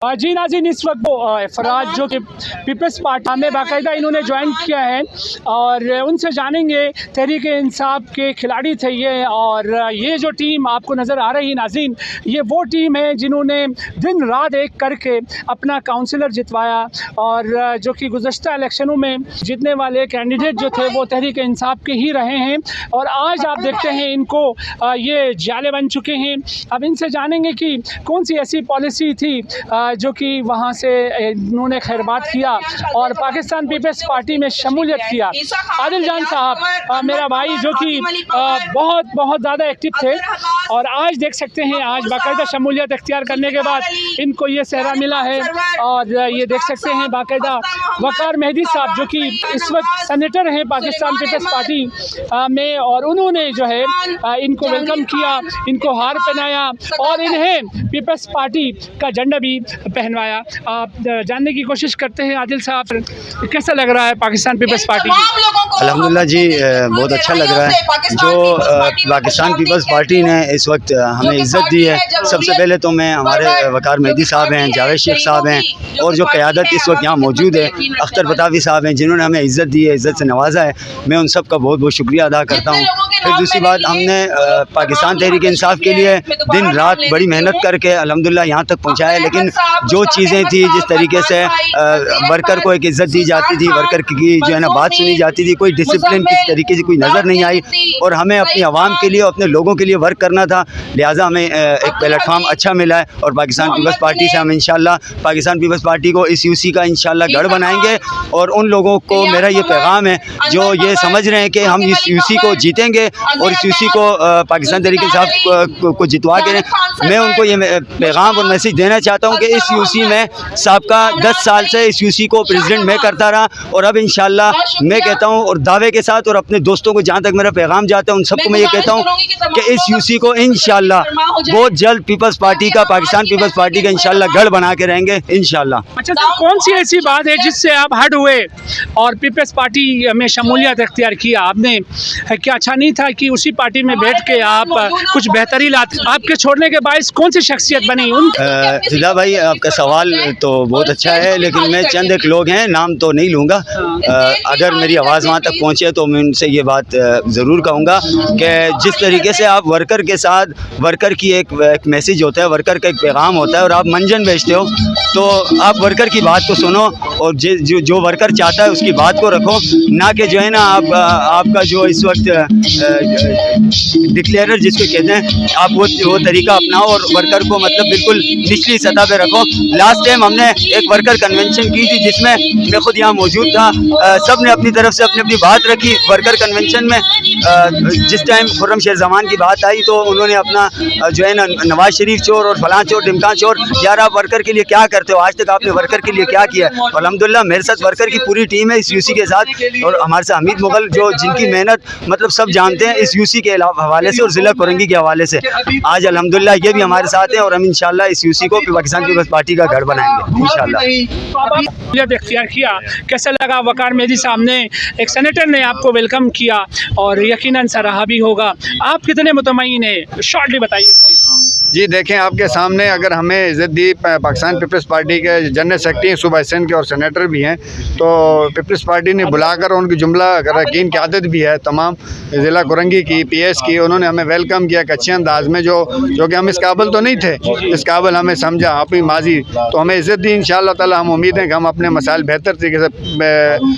जी नाज़रीन, इस वक्त वो अफराद जो कि पीपल्स पार्टी में बाकायदा इन्होंने ज्वाइन किया है और उनसे जानेंगे। तहरीक इंसाफ के खिलाड़ी थे ये, और ये जो टीम आपको नज़र आ रही है नाज़रीन, ये वो टीम है जिन्होंने दिन रात एक करके अपना काउंसिलर जितवाया, और जो कि गुज़श्ता इलेक्शनों में जीतने वाले कैंडिडेट जो थे वो तहरीक इंसाफ के ही रहे हैं, और आज आप देखते हैं इनको ये जाले बन चुके हैं। अब इनसे जानेंगे कि कौन सी ऐसी पॉलिसी थी जो कि वहाँ से इन्होंने खैरबात किया और पाकिस्तान पीपल्स पार्टी में शमूलियत किया। आदिल जान साहब मेरा भाई जो कि बहुत ज़्यादा एक्टिव थे, और आज देख सकते हैं आज बाकायदा शमूलियत इख्तियार करने के बाद इनको ये सहरा मिला है। और ये देख सकते हैं बाकायदा वकार मेहदी साहब जो कि इस वक्त सेनेटर हैं पाकिस्तान पीपल्स पार्टी में, और उन्होंने जो है इनको वेलकम किया, इनको हार पहनाया और इन्हें पीपल्स पार्टी का झंडा भी पहनवाया। आप जानने की कोशिश करते हैं आदिल साहब, कैसा लग रहा है पाकिस्तान पीपल्स पार्टी? अल्हम्दुलिल्लाह जी, बहुत अच्छा लग रहा है। जो पाकिस्तान पीपल्स पार्टी ने इस वक्त हमें इज़्ज़त दी है, सबसे पहले तो मैं हमारे वकार मेहदी साहब हैं, जावेद शेख साहब हैं, और जो क़यादत इस वक्त यहाँ मौजूद है अख्तर बतावी साहब हैं, जिन्होंने हमें इज़्ज़त दी है, इज़्ज़त से नवाजा है। मैं उन सब का बहुत बहुत शुक्रिया अदा करता हूँ। फिर दूसरी बात, हमने पाकिस्तान तहरीक इंसाफ के लिए दिन रात बड़ी मेहनत करके अल्हम्दुलिल्लाह यहाँ तक पहुँचाया, लेकिन जो चीज़ें थी, जिस तरीके से वर्कर को एक इज़्ज़त दी जाती थी, वर्कर की जो है ना बात सुनी जाती थी, कोई डिसिप्लिन किसी तरीके से कोई नज़र नहीं आई, और हमें अपनी आवाम के लिए, अपने लोगों के लिए वर्क करना था, लिहाजा हमें एक प्लेटफार्म अच्छा मिला है। और पाकिस्तान पीपल्स पार्टी से हम इंशाल्लाह पाकिस्तान पीपल्स पार्टी को इस यूसी का इंशाल्लाह गढ़ बनाएंगे। और उन लोगों को मेरा ये पैगाम है जो ये समझ रहे हैं कि हम इस यूसी को जीतेंगे और इस यूसी को पाकिस्तान तहरीक इंसाफ को जितवा के, मैं उनको ये पैगाम और मैसेज देना चाहता हूँ कि इस यूसी में सबका 10 साल से इस यूसी को प्रेसिडेंट मैं करता रहा, और अब इंशाल्लाह मैं कहता हूँ और दावे के साथ, और अपने दोस्तों को जहाँ तक मेरा पैगाम जाता है उन सबको मैं ये कहता हूँ कि इस यूसी को इंशाल्लाह बहुत जल्द पीपल्स पार्टी का, पाकिस्तान पीपल्स पार्टी का इंशाल्लाह गढ़ बना के रहेंगे इंशाल्लाह। अच्छा सर, कौन सी ऐसी बात है जिससे आप हट हुए और पीपल्स पार्टी में शमूलियत इख्तियार किया आपने? क्या अच्छा नहीं था कि उसी पार्टी में बैठ के आप कुछ बेहतरी लाते? आपके छोड़ने के बायस कौन सी शख्सियत बनी? फिदा भाई, आपका सवाल तो बहुत अच्छा है, लेकिन मैं चंद एक लोग हैं, नाम तो नहीं लूँगा। अगर मेरी आवाज़ वहाँ तक पहुँचे तो मैं उनसे ये बात ज़रूर कहूँगा कि जिस तरीके से आप वर्कर के साथ, वर्कर की एक मैसेज होता है, वर्कर का एक पैगाम होता है, और आप मंजन बेचते हो, तो आप वर्कर की बात को सुनो और जो वर्कर चाहता है उसकी बात को रखो, ना कि जो है ना आपका जो इस वक्त डिक्लेयर जिसको कहते हैं, आप वो तरीका अपनाओ और वर्कर को मतलब बिल्कुल निचली सतह पे रखो। लास्ट टाइम हमने एक वर्कर कन्वेंशन की थी जिसमें मैं खुद यहाँ मौजूद था, सब ने अपनी तरफ से अपनी अपनी बात रखी वर्कर कन्वेंशन में। जिस टाइम खुर्रम शेर जमान की बात आई तो उन्होंने अपना जो है ना नवाज शरीफ चोर और फलां चोर ढिमका चोर, यार आप वर्कर के लिए क्या करते हो, आज तक आपने वर्कर के लिए क्या किया? अल्हम्दुलिल्लाह मेरे साथ वर्कर की पूरी टीम है इस यूसी के साथ, और हमारे साथ हमीद मुगल जो जिनकी मेहनत मतलब सब जानते हैं इस यूसी के हवाले से और ज़िला कोरंगी के हवाले से। आज अल्हम्दुलिल्लाह ये भी हमारे साथ हैं, और हम इंशाल्लाह इस यूसी को पाकिस्तान पीपल्स पार्टी का गढ़ बनाएंगे इंशाल्लाह। इख्तियार किया, कैसा लगा? वकार मेहदी साहब ने, एक सेनेटर ने आपको वेलकम किया और यकीनन सराहा भी होगा। आप कितने मुतमईन हैं, शॉर्टली बताइए। जी देखें, आपके सामने अगर हमें इज़्ज़त दी पाकिस्तान पीपल्स पार्टी के जनरल सेक्रेटरी सूबा हिंद के और सेनेटर भी हैं, तो पीपल्स पार्टी ने बुलाकर उनकी जुमला रकीन की आदत भी है तमाम ज़िला कोरंगी की, पीएस की, उन्होंने हमें वेलकम किया एक अच्छे अंदाज में, जो कि हम इस काबिल तो नहीं थे, इस काबिल हमें समझा अपनी माजी, तो हमें इज़्ज़त दी। इंशाअल्लाह ताला हम उम्मीद हैं कि हम अपने मसाइल बेहतर तरीके से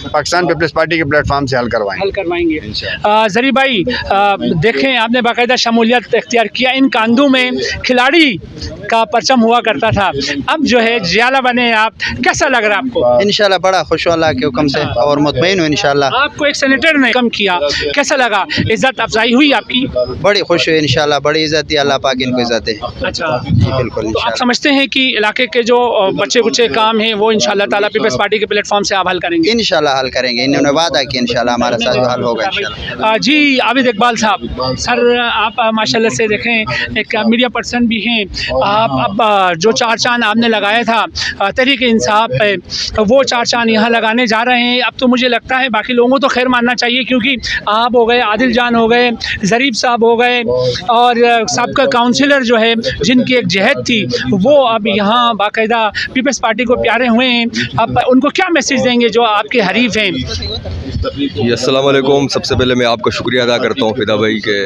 पाकिस्तान पीपल्स पार्टी के प्लेटफॉर्म से हल करवाएंगे। जरी भाई, देखें आपने बाकायदा शमूलियत इख्तियार किया, इन कांधों में खिलाड़ी का परचम हुआ करता था, अब जो है जियाला बने आप, कैसा लग रहा है आपको? इंशाल्लाह बड़ा खुश हूं अल्लाह के हुक्म से और मुतमईन हूं इंशाल्लाह। आपको एक सेनेटर ने कम किया, कैसा लगा? इज्जत अफजाई हुई आपकी? बड़ी खुश हुई इंशाल्लाह, बड़ी इज्जत दी, अल्लाह पाक इनको इज्जत दे। अच्छा जी बिल्कुल। तो आप समझते हैं कि इलाके के जो बच्चे कुछ काम हैं वो इंशाल्लाह ताला पीपल्स पार्टी के प्लेटफॉर्म से आप हल करेंगे? इंशाल्लाह हल करेंगे, इन्होंने वादा किया इंशाल्लाह हमारा साथ हल होगा इंशाल्लाह। जी आबिद इकबाल साहब, सर आप माशाल्लाह से देखें एक मीडिया पर्सन पर्सन भी हैं। आप अब जो चार चांद आपने लगाया था तहरीक इंसाफ पे, वो चार चांद यहाँ लगाने जा रहे हैं। अब तो मुझे लगता है बाकी लोगों को तो खैर मानना चाहिए, क्योंकि आप हो गए, आदिल जान हो गए, ज़रीफ साहब हो गए, और सबका काउंसिलर जो है जिनकी एक जहद थी वो अब यहाँ बाकायदा पीपल्स पार्टी को प्यारे हुए हैं। अब उनको क्या मैसेज देंगे जो आपके हरीफ हैं? अस्सलाम वालेकुम। सबसे पहले मैं आपका शुक्रिया अदा करता हूँ फिदा भाई के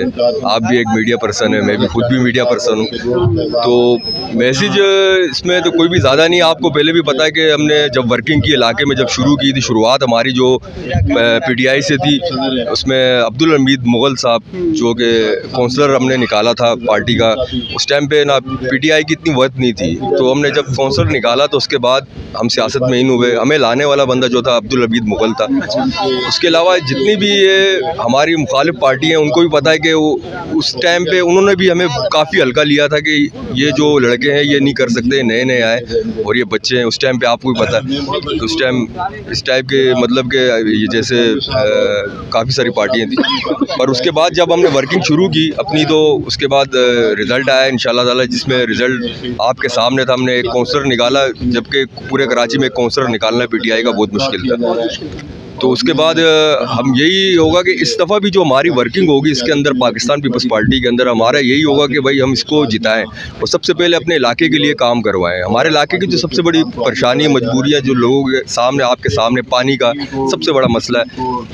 आप भी एक मीडिया पर्सन है, मैं भी खुद भी मीडिया पर्सन हूँ। तो मैसेज इसमें तो कोई भी ज़्यादा नहीं है। आपको पहले भी पता है कि हमने जब वर्किंग की इलाके में जब शुरू की थी, शुरुआत हमारी जो PTI से थी, उसमें अब्दुल हमीद मुग़ल साहब जो कि काउंसलर हमने निकाला था पार्टी का, उस टाइम पे ना PTI की इतनी वक्त नहीं थी। तो हमने जब काउंसलर निकाला तो उसके बाद हम सियासत में इन हुए। हमें लाने वाला बंदा जो था अब्दुल हमीद मुग़ल था। उसके अलावा जितनी भी ये हमारी मुखालिफ पार्टी हैं उनको भी पता है कि वो उस टाइम पे उन्होंने भी हमें काफ़ी हल्का लिया था कि ये जो लड़के हैं ये नहीं कर सकते, नए नए आए और ये बच्चे हैं। उस टाइम पे आपको भी पता है कि उस टाइम इस टाइप के मतलब के ये जैसे काफ़ी सारी पार्टियाँ थी। पर उसके बाद जब हमने वर्किंग शुरू की अपनी, तो उसके बाद रिज़ल्ट आया इंशाल्लाह ताला, जिसमें रिज़ल्ट आपके सामने था। हमने एक काउंसलर निकाला, जबकि पूरे कराची में एक काउंसलर निकालना PTI का बहुत मुश्किल था। तो उसके बाद हम यही होगा कि इस दफ़ा भी जो हमारी वर्किंग होगी इसके अंदर पाकिस्तान पीपल्स पार्टी के अंदर हमारा यही होगा कि भाई हम इसको जिताएं और सबसे पहले अपने इलाके के लिए काम करवाएं। हमारे इलाके की जो सबसे बड़ी परेशानी मजबूरियाँ जो लोगों के सामने आपके सामने पानी का सबसे बड़ा मसला है,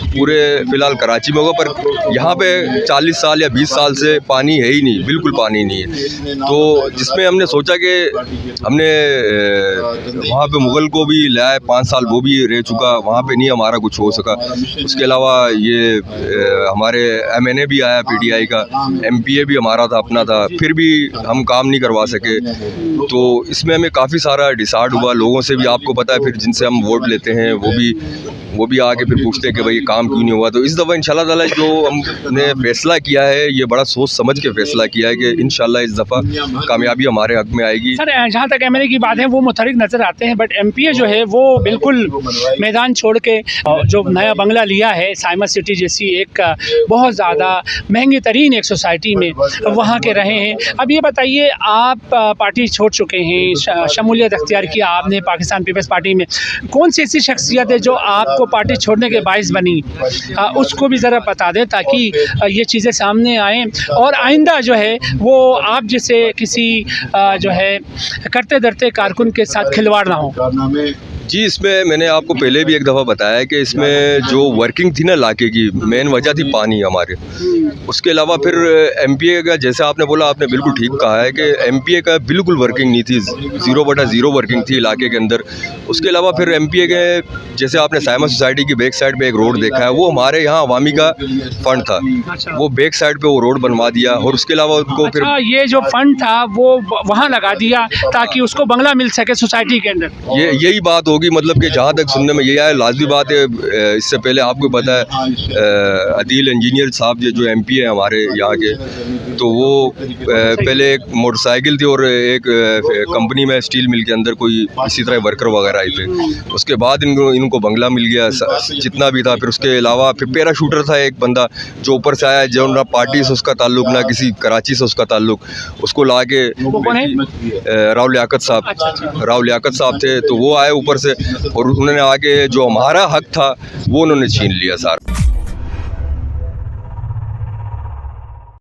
पूरे फ़िलहाल कराची में होगा, पर यहाँ पे 40 साल या 20 साल से पानी है ही नहीं, बिल्कुल पानी नहीं है। तो जिसमें हमने सोचा कि हमने वहाँ पे मुग़ल को भी लाया, 5 साल वो भी रह चुका, वहाँ पे नहीं हमारा कुछ हो सका। उसके अलावा ये हमारे MNA भी आया PTI का, MPA भी हमारा था, अपना था, फिर भी हम काम नहीं करवा सके। तो इसमें हमें काफ़ी सारा डिसाइड हुआ। लोगों से भी आपको पता है फिर जिनसे हम वोट लेते हैं वो भी आके फिर पूछते हैं कि भाई काम क्यों नहीं हुआ। तो इस दफ़ा इंशाल्लाह ताला जो हमने फ़ैसला किया है ये बड़ा सोच समझ के फ़ैसला किया है कि इंशाल्लाह इस दफ़ा कामयाबी हमारे हक़ में आएगी। सर, जहाँ तक MNA की बात है वो मुतहरिक नज़र आते हैं, बट MPA जो है वो बिल्कुल मैदान छोड़ के जो नया बंगला लिया है साइमा सिटी जैसी एक बहुत ज़्यादा महंगी तरीन एक सोसाइटी में, वहाँ के रहे हैं। अब ये बताइए, आप पार्टी छोड़ चुके हैं, शमूलियत अख्तियार किया आपने पाकिस्तान पीपल्स पार्टी में, कौन सी ऐसी शख्सियत है जो आपको पार्टी छोड़ने के बाइस बनी, उसको भी ज़रा बता दें ताकि ये चीज़ें सामने आएँ और आइंदा जो है वो आप जैसे किसी जो है करते धरते कारकुन के साथ खिलवाड़ ना हो। जी, इसमें मैंने आपको पहले भी एक दफ़ा बताया कि इसमें जो वर्किंग थी ना इलाके की, मेन वजह थी पानी हमारे। उसके अलावा फिर MPA का, जैसे आपने बोला, आपने बिल्कुल ठीक कहा है कि MPA का बिल्कुल वर्किंग नहीं थी, 0/0 वर्किंग थी इलाके के अंदर। उसके अलावा फिर MPA के, जैसे आपने साइमा सोसाइटी की बैक साइड पे एक रोड देखा है, वो हमारे यहाँ अवामी का फ़ंड था, वो बैक साइड पे वो रोड बनवा दिया। और उसके अलावा उनको फिर ये जो फंड था वो वहाँ लगा दिया ताकि उसको बंगला मिल सके सोसाइटी के अंदर। यही बात होगी, मतलब कि जहाँ तक सुनने में ये आया, लाजमी बात है। इससे पहले आपको पता है अदील इंजीनियर साहब जो MP है हमारे यहाँ के, तो वो पहले एक मोटरसाइकिल थी और एक कंपनी में स्टील मिल के अंदर कोई इसी तरह वर्कर वगैरह आए थे। उसके बाद इनको बंगला मिल गया जितना भी था। फिर उसके अलावा फिर पैराशूटर था एक बंदा जो ऊपर से आया, जो ना पार्टी से उसका ताल्लुक ना किसी कराची से उसका ताल्लुक, उसको ला के राव लियाकत साहब थे, तो वो आए ऊपर से और उन्होंने आके जो हमारा हक था वो उन्होंने छीन लिया सारा।